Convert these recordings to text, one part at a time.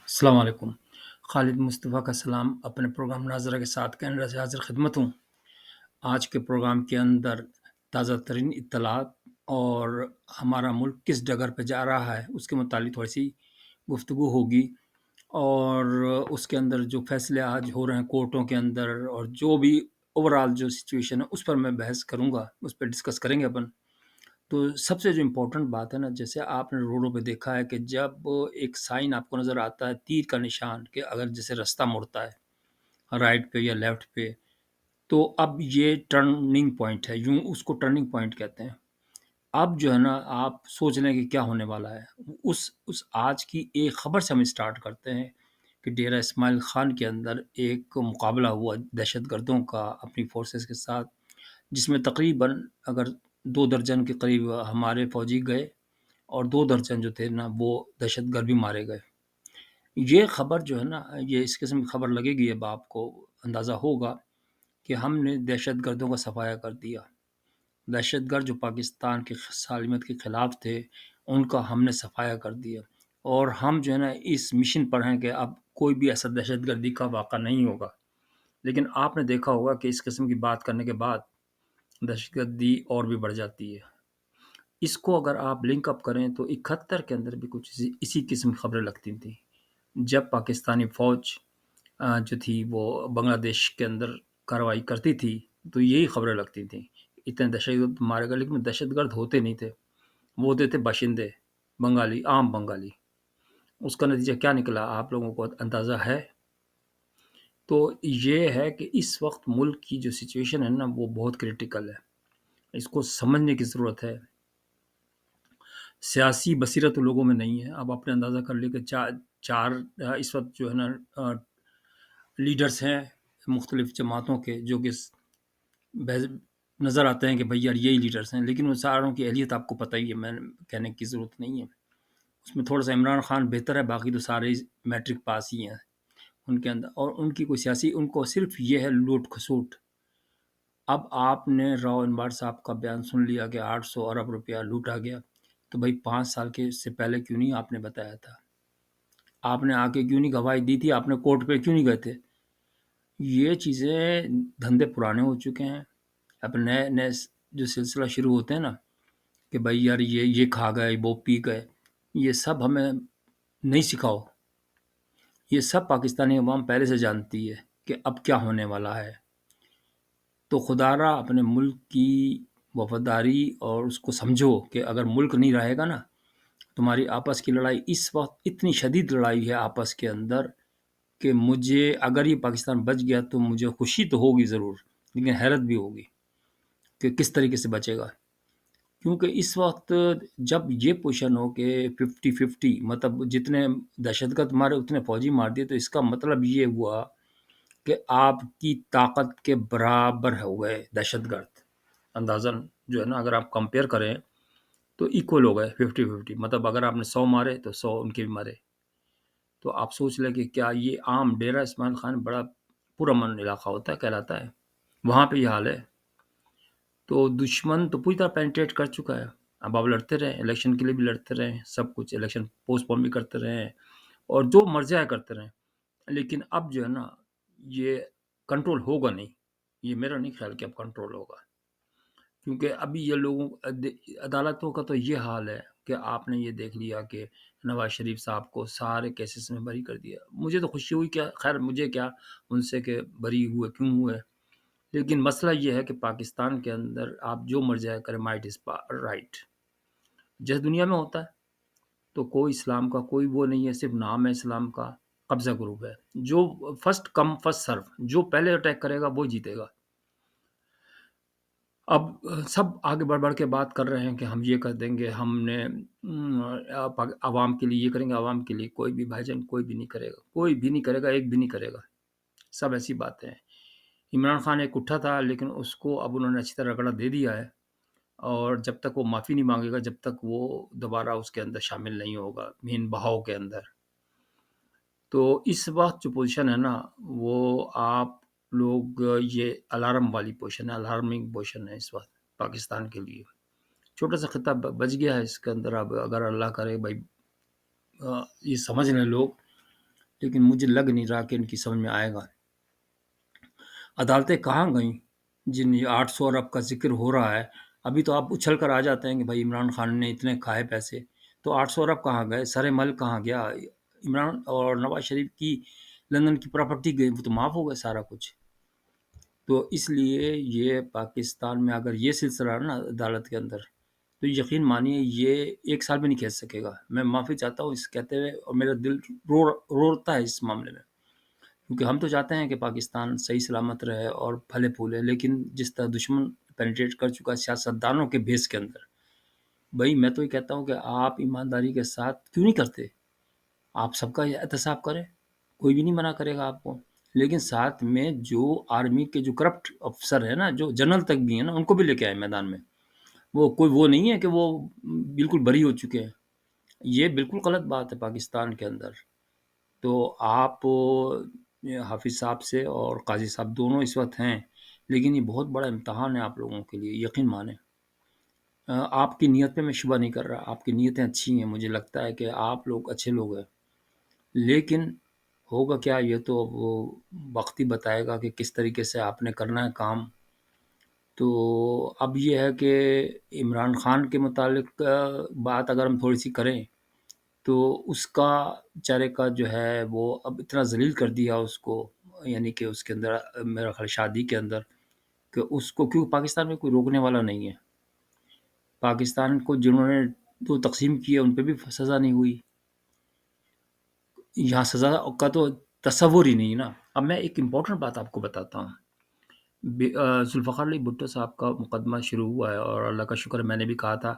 السلام علیکم۔ خالد مصطفیٰ کا سلام اپنے پروگرام ناظرہ کے ساتھ کینیڈا سے حاضر خدمت ہوں۔ آج کے پروگرام کے اندر تازہ ترین اطلاعات اور ہمارا ملک کس ڈگر پہ جا رہا ہے اس کے متعلق تھوڑی سی گفتگو ہوگی، اور اس کے اندر جو فیصلے آج ہو رہے ہیں کورٹوں کے اندر اور جو بھی اوورال جو سچویشن ہے اس پر میں بحث کروں گا، اس پہ ڈسکس کریں گے اپن۔ تو سب سے جو امپورٹنٹ بات ہے نا، جیسے آپ نے روڈوں پہ دیکھا ہے کہ جب ایک سائن آپ کو نظر آتا ہے تیر کا نشان، کہ اگر جیسے رستہ مڑتا ہے رائٹ پہ یا لیفٹ پہ، تو اب یہ ٹرننگ پوائنٹ ہے، یوں اس کو ٹرننگ پوائنٹ کہتے ہیں۔ اب جو ہے نا آپ سوچ لیں کہ کیا ہونے والا ہے۔ اس آج کی ایک خبر سے ہم اسٹارٹ کرتے ہیں کہ ڈیرہ اسماعیل خان کے اندر ایک مقابلہ ہوا دہشت گردوں کا اپنی فورسز کے ساتھ، جس میں تقریباً اگر 2 درجن کے قریب ہمارے فوجی گئے اور 2 درجن جو تھے نا وہ دہشت گرد بھی مارے گئے۔ یہ خبر جو ہے نا، یہ اس قسم کی خبر لگے گی، اب آپ کو اندازہ ہوگا کہ ہم نے دہشت گردوں کا صفایا کر دیا۔ دہشت گرد جو پاکستان کی سالمیت کے خلاف تھے ان کا ہم نے صفایا کر دیا، اور ہم جو ہے نا اس مشن پر ہیں کہ اب کوئی بھی ایسا دہشت گردی کا واقعہ نہیں ہوگا۔ لیکن آپ نے دیکھا ہوگا کہ اس قسم کی بات کرنے کے بعد دہشت گردی اور بھی بڑھ جاتی ہے۔ اس کو اگر آپ لنک اپ کریں تو 71 کے اندر بھی کچھ اسی قسم کی خبریں لگتی تھیں، جب پاکستانی فوج جو تھی وہ بنگلہ دیش کے اندر کارروائی کرتی تھی تو یہی خبریں لگتی تھیں، اتنے دہشت گرد مارے گئے، لیکن دہشت گرد ہوتے نہیں تھے، وہ ہوتے تھے باشندے، بنگالی، عام بنگالی۔ اس کا نتیجہ کیا نکلا آپ لوگوں کو اندازہ ہے؟ تو یہ ہے کہ اس وقت ملک کی جو سچویشن ہے نا وہ بہت کریٹیکل ہے، اس کو سمجھنے کی ضرورت ہے۔ سیاسی بصیرت لوگوں میں نہیں ہے۔ اب آپ نے اندازہ کر لیا کہ چار اس وقت جو ہے نا لیڈرز ہیں مختلف جماعتوں کے، جو کہ نظر آتے ہیں کہ بھئی یار یہی لیڈرز ہیں، لیکن وہ ساروں کی اہلیت آپ کو پتہ ہی ہے، میں کہنے کی ضرورت نہیں ہے۔ اس میں تھوڑا سا عمران خان بہتر ہے، باقی تو سارے میٹرک پاس ہی ہیں ان کے اندر، اور ان کی کوئی سیاسی، ان کو صرف یہ ہے لوٹ کھسوٹ۔ اب آپ نے راؤ انبار صاحب کا بیان سن لیا کہ 800 ارب روپیہ لوٹا گیا، تو بھائی 5 سال کے سے پہلے کیوں نہیں آپ نے بتایا تھا؟ آپ نے آ کے کیوں نہیں گواہی دی تھی؟ آپ نے کورٹ پہ کیوں نہیں گئے تھے؟ یہ چیزیں، دھندے پرانے ہو چکے ہیں۔ اب نئے نئے جو سلسلہ شروع ہوتے ہیں نا کہ بھائی یار یہ کھا گئے، وہ پی گئے، یہ سب ہمیں نہیں سکھاؤ۔ یہ سب پاکستانی عوام پہلے سے جانتی ہے کہ اب کیا ہونے والا ہے۔ تو خدا را اپنے ملک کی وفاداری اور اس کو سمجھو کہ اگر ملک نہیں رہے گا نا، تمہاری آپس کی لڑائی اس وقت اتنی شدید لڑائی ہے آپس کے اندر کہ مجھے اگر یہ پاکستان بچ گیا تو مجھے خوشی تو ہوگی ضرور، لیکن حیرت بھی ہوگی کہ کس طریقے سے بچے گا۔ کیونکہ اس وقت جب یہ پوزیشن ہو کہ 50-50، مطلب جتنے دہشت گرد مارے اتنے فوجی مار دیے، تو اس کا مطلب یہ ہوا کہ آپ کی طاقت کے برابر ہو گئے دہشت گرد۔ اندازاً جو ہے نا اگر آپ کمپیئر کریں تو ایکول ہو گئے، 50-50، مطلب اگر آپ نے 100 مارے تو 100 ان کے بھی مارے۔ تو آپ سوچ لیں کہ کیا یہ عام ڈیرہ اسماعیل خان بڑا پرامن علاقہ ہوتا ہے، کہلاتا ہے، وہاں پہ یہ حال ہے۔ تو دشمن تو پوری طرح پینٹریٹ کر چکا ہے۔ اب آپ لڑتے رہیں، الیکشن کے لیے بھی لڑتے رہیں، سب کچھ الیکشن پوسٹ پون بھی کرتے رہیں اور جو مرضی آئے کرتے رہیں، لیکن اب جو ہے نا یہ کنٹرول ہوگا نہیں۔ یہ میرا نہیں خیال کہ اب کنٹرول ہوگا، کیونکہ ابھی یہ لوگوں عدالتوں کا تو یہ حال ہے کہ آپ نے یہ دیکھ لیا کہ نواز شریف صاحب کو سارے کیسز میں بری کر دیا۔ مجھے تو خوشی ہوئی، کیا خیر مجھے کیا ان سے کہ بری ہوئے کیوں ہوئے، لیکن مسئلہ یہ ہے کہ پاکستان کے اندر آپ جو مرضی کریں، مائٹ از رائٹ، جس دنیا میں ہوتا ہے۔ تو کوئی اسلام کا کوئی وہ نہیں ہے، صرف نام ہے اسلام کا، قبضہ گروپ ہے، جو فرسٹ کم فرسٹ سرو، جو پہلے اٹیک کرے گا وہ جیتے گا۔ اب سب آگے بڑھ بڑھ کے بات کر رہے ہیں کہ ہم یہ کر دیں گے، ہم نے عوام کے لیے یہ کریں گے، عوام کے لیے کوئی بھی بھائی جان کوئی بھی نہیں کرے گا، کوئی بھی نہیں کرے گا، ایک بھی نہیں کرے گا، سب ایسی باتیں ہیں۔ عمران خان ایک اٹھا تھا، لیکن اس کو اب انہوں نے اچھی طرح رگڑا دے دیا ہے، اور جب تک وہ معافی نہیں مانگے گا، جب تک وہ دوبارہ اس کے اندر شامل نہیں ہوگا مین بہاؤ کے اندر۔ تو اس وقت جو پوزیشن ہے نا وہ آپ لوگ، یہ الارم والی پوزیشن ہے، الارمنگ پوزیشن ہے اس وقت پاکستان کے لیے۔ چھوٹا سا خطہ بچ گیا ہے اس کے اندر، اب اگر اللہ کرے بھائی یہ سمجھ لیں لوگ لیکن مجھے لگ نہیں رہا کہ ان کی سمجھ میں آئے گا۔ عدالتیں کہاں گئیں جن یہ 800 ارب کا ذکر ہو رہا ہے؟ ابھی تو آپ اچھل کر آ جاتے ہیں کہ بھائی عمران خان نے اتنے کھائے پیسے، تو 800 ارب کہاں گئے؟ سر مل کہاں گیا؟ عمران اور نواز شریف کی لندن کی پراپرٹی گئی، وہ تو معاف ہو گئے سارا کچھ۔ تو اس لیے یہ پاکستان میں اگر یہ سلسلہ ہے نا عدالت کے اندر، تو یقین مانیے یہ 1 سال بھی نہیں کھینچ سکے گا۔ میں معافی چاہتا ہوں اس کہتے ہوئے، اور میرا دل روتا ہے اس معاملے میں، کیونکہ ہم تو چاہتے ہیں کہ پاکستان صحیح سلامت رہے اور پھلے پھولے، لیکن جس طرح دشمن پینیٹریٹ کر چکا ہے سیاستدانوں کے بیس کے اندر، بھائی میں تو یہ کہتا ہوں کہ آپ ایمانداری کے ساتھ کیوں نہیں کرتے؟ آپ سب کا احتساب کریں، کوئی بھی نہیں منع کرے گا آپ کو، لیکن ساتھ میں جو آرمی کے جو کرپٹ افسر ہیں نا، جو جنرل تک بھی ہیں نا، ان کو بھی لے کے آئے میدان میں۔ وہ کوئی وہ نہیں ہے کہ وہ بالکل بری ہو چکے ہیں۔ یہ بالکل غلط بات ہے پاکستان کے اندر۔ تو آپ حافظ صاحب سے اور قاضی صاحب دونوں اس وقت ہیں، لیکن یہ بہت بڑا امتحان ہے آپ لوگوں کے لیے، یقین مانیں۔ آپ کی نیت پہ میں شبہ نہیں کر رہا، آپ کی نیتیں اچھی ہیں، مجھے لگتا ہے کہ آپ لوگ اچھے لوگ ہیں، لیکن ہوگا کیا یہ تو وہ وقت ہی بتائے گا کہ کس طریقے سے آپ نے کرنا ہے کام۔ تو اب یہ ہے کہ عمران خان کے متعلق بات اگر ہم تھوڑی سی کریں، تو اس کا بیچارے کا جو ہے وہ اب اتنا ذلیل کر دیا اس کو، یعنی کہ اس کے اندر میرا خیال شادی کے اندر، کہ اس کو کیوں پاکستان میں کوئی روکنے والا نہیں ہے۔ پاکستان کو جنہوں نے تو تقسیم کیا ان پہ بھی سزا نہیں ہوئی، یہاں سزا کا تو تصور ہی نہیں نا۔ اب میں ایک امپورٹنٹ بات آپ کو بتاتا ہوں۔ ذوالفقار علی بھٹو صاحب کا مقدمہ شروع ہوا ہے، اور اللہ کا شکر ہے میں نے بھی کہا تھا،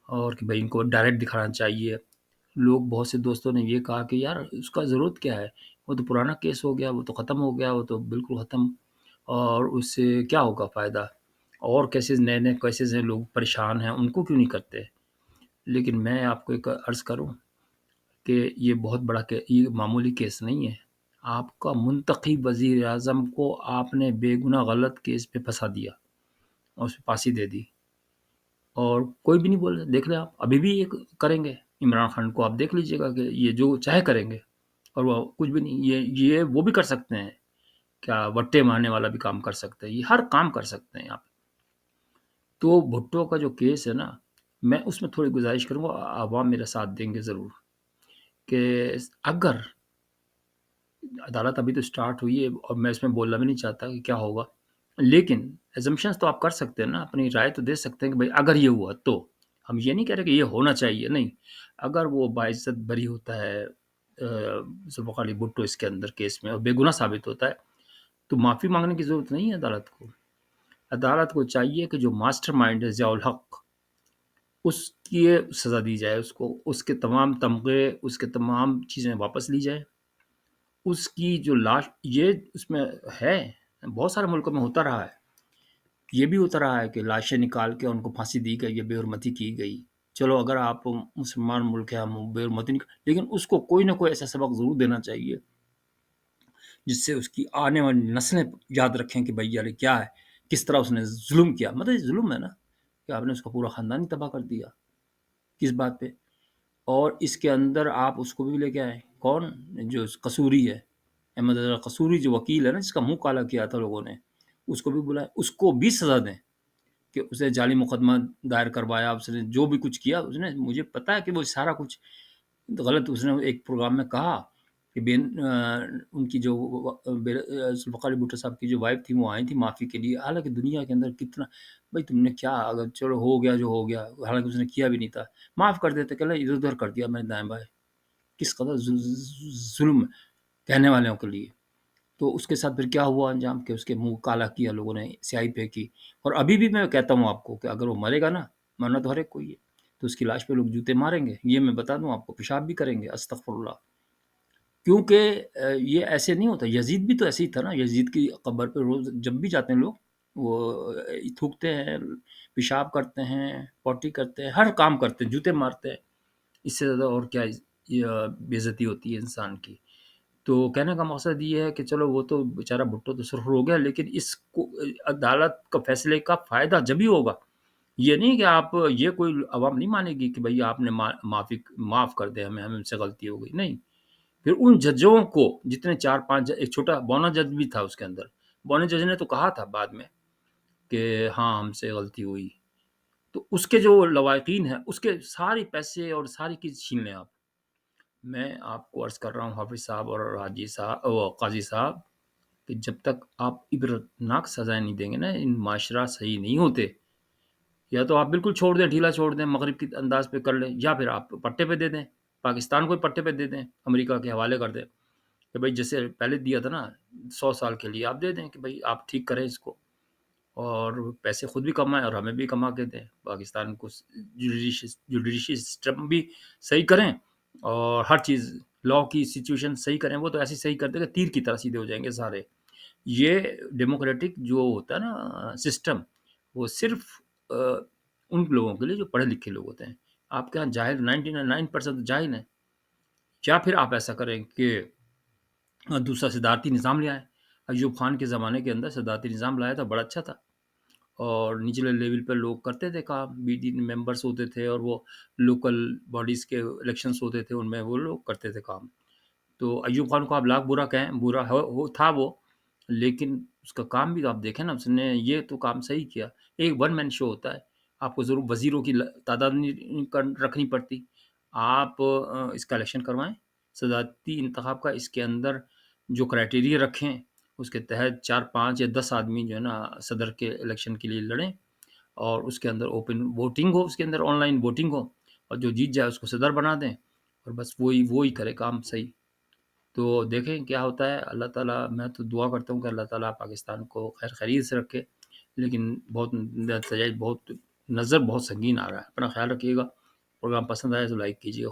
اور کہ بھائی ان کو ڈائریکٹ دکھانا چاہیے۔ لوگ بہت سے دوستوں نے یہ کہا کہ یار اس کا ضرورت کیا ہے، وہ تو پرانا کیس ہو گیا، وہ تو ختم ہو گیا، وہ تو بالکل ختم، اور اس سے کیا ہوگا فائدہ، اور کیسز نئے نئے کیسز ہیں، لوگ پریشان ہیں، ان کو کیوں نہیں کرتے۔ لیکن میں آپ کو ایک عرض کروں کہ یہ بہت بڑا یہ معمولی کیس نہیں ہے۔ آپ کا منتخب وزیر اعظم کو آپ نے بے گناہ غلط کیس پہ پھنسا دیا اور اس پہ پھانسی دے دی، اور کوئی بھی نہیں بول رہا۔ دیکھ لیں آپ ابھی بھی یہ کریں گے، عمران خان کو آپ دیکھ لیجئے گا کہ یہ جو چاہے کریں گے، اور وہ کچھ بھی نہیں، یہ وہ بھی کر سکتے ہیں، کیا وٹے مارنے والا بھی کام کر سکتے ہیں، یہ ہر کام کر سکتے ہیں آپ۔ تو بھٹو کا جو کیس ہے نا، میں اس میں تھوڑی گزارش کروں گا، عوام میرا ساتھ دیں گے ضرور، کہ اگر عدالت ابھی تو سٹارٹ ہوئی ہے، اور میں اس میں بولنا بھی نہیں چاہتا کہ کیا ہوگا، لیکن ایزمپشنز تو آپ کر سکتے ہیں نا، اپنی رائے تو دے سکتے ہیں کہ بھائی اگر یہ ہوا تو، ہم یہ نہیں کہہ رہے کہ یہ ہونا چاہیے، نہیں، اگر وہ باعزت بری ہوتا ہے ذوالفقار علی بھٹو اس کے اندر کیس میں، اور بے گناہ ثابت ہوتا ہے، تو معافی مانگنے کی ضرورت نہیں ہے عدالت کو۔ عدالت کو چاہیے کہ جو ماسٹر مائنڈ ہے ضیاء الحق، اس کی سزا دی جائے، اس کو، اس کے تمام تمغے، اس کے تمام چیزیں واپس لی جائے، اس کی جو لاش، یہ اس میں ہے، بہت سارے ملکوں میں ہوتا رہا ہے، یہ بھی ہوتا رہا ہے کہ لاشیں نکال کے ان کو پھانسی دی گئی یا بے حرمتی کی گئی۔ چلو اگر آپ مسلمان ملک ہے، ہم بے حرمتی نہیں، لیکن اس کو کوئی نہ کوئی ایسا سبق ضرور دینا چاہیے جس سے اس کی آنے والی نسلیں یاد رکھیں کہ بھائی یار کیا ہے، کس طرح اس نے ظلم کیا، مطلب یہ ظلم ہے نا کہ آپ نے اس کا پورا خاندان ہی تباہ کر دیا، کس بات پہ؟ اور اس کے اندر آپ اس کو بھی لے کے آئے، کون؟ جو قصوری ہے، احمد رضا قصوری، جو وکیل ہے نا، جس کا منہ کالا کیا تھا لوگوں نے، اس کو بھی بلائے، اس کو بھی سزا دیں کہ اسے جعلی مقدمہ دائر کروایا، اس نے جو بھی کچھ کیا، اس نے، مجھے پتا ہے کہ وہ سارا کچھ غلط، اس نے ایک پروگرام میں کہا کہ ان کی جو ذوالفقار علی بھٹو صاحب کی جو وائف تھی، وہ آئی تھی معافی کے لیے، حالانکہ دنیا کے اندر کتنا، بھائی تم نے کیا، اگر چلو ہو گیا جو ہو گیا، حالانکہ اس نے کیا بھی نہیں تھا، معاف کر دیتے کہ اللہ ادھر ادھر کر دیا میں نے دائیں بائیں، کس قدر ظلم کہنے والوں کے لیے۔ تو اس کے ساتھ پھر کیا ہوا انجام، کہ اس کے منہ کالا کیا لوگوں نے، سیاہی پھینکی، اور ابھی بھی میں کہتا ہوں آپ کو کہ اگر وہ مرے گا نا، مرنا تو ہر ایک کو ہی ہے، تو اس کی لاش پہ لوگ جوتے ماریں گے، یہ میں بتا دوں آپ کو، پیشاب بھی کریں گے، استغفر اللہ، کیونکہ یہ ایسے نہیں ہوتا، یزید بھی تو ایسے ہی تھا نا، یزید کی قبر پہ روز جب بھی جاتے ہیں لوگ، وہ تھوکتے ہیں، پیشاب کرتے ہیں، پوٹی کرتے ہیں، ہر کام کرتے ہیں، جوتے مارتے ہیں، اس سے زیادہ اور کیا بے عزتی ہوتی ہے انسان کی۔ تو کہنے کا مقصد یہ ہے کہ چلو وہ تو بیچارہ بھٹو تو سرخر ہو گیا، لیکن اس کو عدالت کا فیصلے کا فائدہ جبھی ہوگا، یہ نہیں کہ آپ، یہ کوئی عوام نہیں مانے گی کہ بھئی آپ نے معاف کر دیں ہمیں، ہم سے غلطی ہو گئی، نہیں، پھر ان ججوں کو جتنے 4-5 ایک چھوٹا بونا جج بھی تھا اس کے اندر، بونا جج نے تو کہا تھا بعد میں کہ ہاں ہم سے غلطی ہوئی، تو اس کے جو لواحقین ہیں اس کے سارے پیسے اور ساری چیز چھین لیں آپ. میں آپ کو عرض کر رہا ہوں حافظ صاحب اور حاجی صاحب اور قاضی صاحب کہ جب تک آپ عبرتناک سزائیں نہیں دیں گے نا، ان معاشرہ صحیح نہیں ہوتے. یا تو آپ بالکل چھوڑ دیں، ڈھیلا چھوڑ دیں، مغرب کی انداز پہ کر لیں، یا پھر آپ پٹے پہ دے دیں، پاکستان کو ہی پٹے پہ دے دیں، امریکہ کے حوالے کر دیں کہ بھائی جیسے پہلے دیا تھا نا 100 سال کے لیے، آپ دے دیں کہ بھائی آپ ٹھیک کریں اس کو، اور پیسے خود بھی کمائیں اور ہمیں بھی کما کے دیں. پاکستان کو جوڈیشی سسٹم بھی صحیح کریں اور ہر چیز لا کی سچویشن صحیح کریں. وہ تو ایسی صحیح کر دیں کہ تیر کی طرح سیدھے ہو جائیں گے سارے. یہ ڈیموکریٹک جو ہوتا ہے نا سسٹم، وہ صرف ان لوگوں کے لیے جو پڑھے لکھے لوگ ہوتے ہیں. آپ کے یہاں جاہل 99% جاہل ہیں. یا پھر آپ ایسا کریں کہ دوسرا صدارتی نظام لے آئیں. ایوب خان کے زمانے کے اندر صدارتی نظام لایا تھا، بڑا اچھا تھا، اور نچلے لیول پہ لوگ کرتے تھے کام، BD ممبرس ہوتے تھے اور وہ لوکل باڈیز کے الیکشنس ہوتے تھے، ان میں وہ لوگ کرتے تھے کام. تو ایوب خان کو آپ لاکھ برا کہیں، برا تھا وہ، لیکن اس کا کام بھی تو آپ دیکھیں نا، اس نے یہ تو کام صحیح کیا. ایک ون مین شو ہوتا ہے، آپ کو ضرور وزیروں کی تعداد نہیں رکھنی پڑتی. آپ اس کا الیکشن کروائیں، صدارتی انتخاب کا، اس کے اندر جو کرائٹیریا رکھیں اس کے تحت 4 5 یا 10 آدمی جو ہے نا صدر کے الیکشن کے لیے لڑیں، اور اس کے اندر اوپن ووٹنگ ہو، اس کے اندر آن لائن ووٹنگ ہو، اور جو جیت جائے اس کو صدر بنا دیں، اور بس وہی کرے کام صحیح. تو دیکھیں کیا ہوتا ہے. اللہ تعالیٰ، میں تو دعا کرتا ہوں کہ اللہ تعالیٰ پاکستان کو خیر سے رکھے، لیکن بہت نتائج، بہت نظر بہت سنگین آ رہا ہے. اپنا خیال رکھیے گا. پروگرام پسند آئے تو لائک کیجیے.